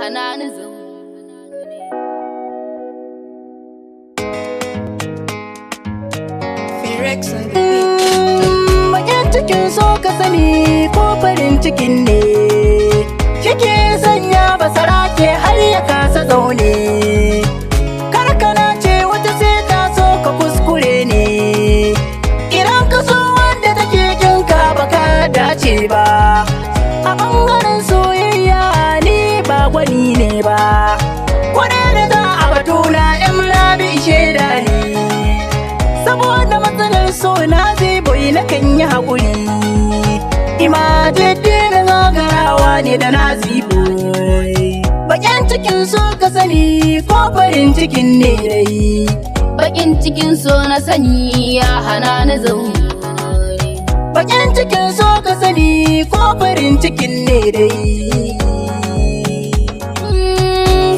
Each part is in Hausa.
hana ni zaune. Bakin cikin so ka sani ko farin cikin ne shike sanya basara ke har ya kasa zaune. Karkana ce wata sai ta so ka kuskure ne, idan ka so wanda take kinka baka dace ba. A ɓangaren soyayya ni ba gwani ne ba, wani da za a batuna yan rabi shaida ne. Saboda matsalar so na zai boyi na kan yi haƙuri, imajidin gagarawa ne da na ziboyi. Bakin cikin so ka sani ko farin cikin ne dai, Bakin cikin so na sani ya hana ni zaune. bakin cikin so ka sani ko farin cikin ne dai.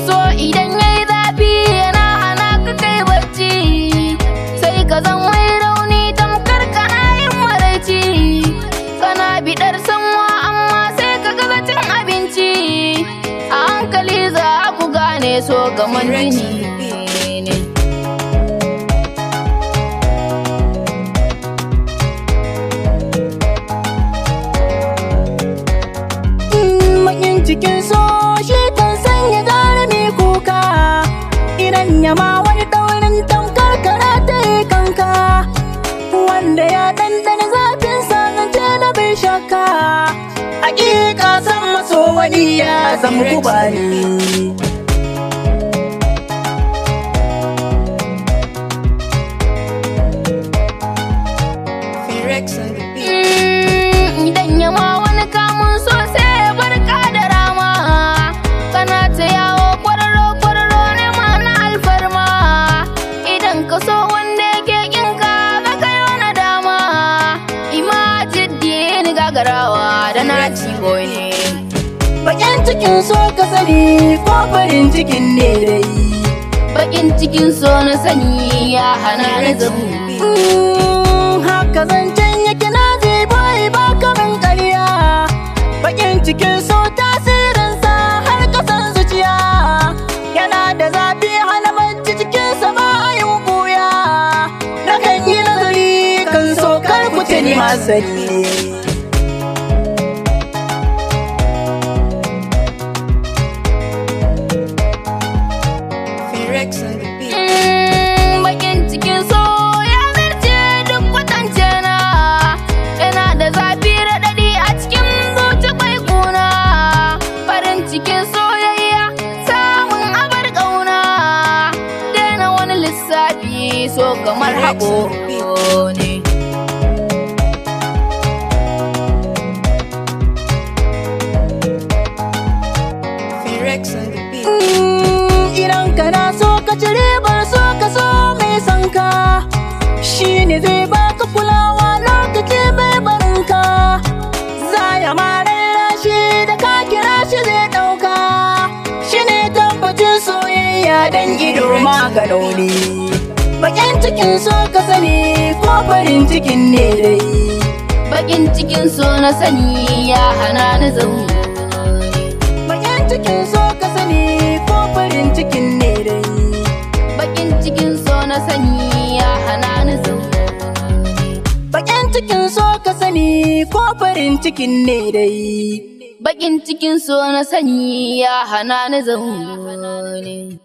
So idan yayi zafi yana hana ka kai bacci, sai ka zan mai rauni tamkar kana yin maraici. Kana bidar sanwa amma sai ka gaza cin abinci, a hankali za ku gane so gaman jini ne. Bakin cikin so shi kan sanya jarumi kuka, idan yama wani daurin tamkar kara ta yi kanka. Wanda ya ɗanɗana zafin zance na bai shakka, hakika san maso wani ya zama guba ne. Idan yama wani kamun so sai ya barka da rama, kana ta yawo kwararo ne ma na alfarma. Idan ka so wanda yake kinka za ka yi wani dama, imajidin gagarawa da na boy ne. Bakin cikin so ka sani ko farin cikin ne dai, Bakin cikin so na sani ya hana ni zaune. haka zancen yake na zai bai ba kaman ƙarya. Bakin cikin so tasirinsa har kasan zuciya, yana da zafi hana manci cikinsa ba a yin buya. Na kan yi nazari kan so kar ku ce ni masani. Bakin cikin so ya zarce duk kwatance na, yana da zafi raɗaɗi a cikin zuci bai kuna. Farin cikin soyayya samun abar ƙauna, daina wani lissafi so kamar haƙo ne. Idan kana so ka ci ribar so ka so mai sanka, shi ne zai baka kulawa lokaci mai barinka. Zaya marar shi da ka kira shi zai ɗauka, shi ne tabbacin soyayya dan ido maganoni. Bakin cikin so ka sani ko farin cikin ne dai, Bakin cikin so na sani ya hana ni zaune. bakin cikin so ka sani ko farin cikin ne dai. Bakin cikin so na sani ya hana ni zaune. Bakin cikin so ka sani ko farin cikin ne dai. Bakin cikin so na sani ya hana ni zaune.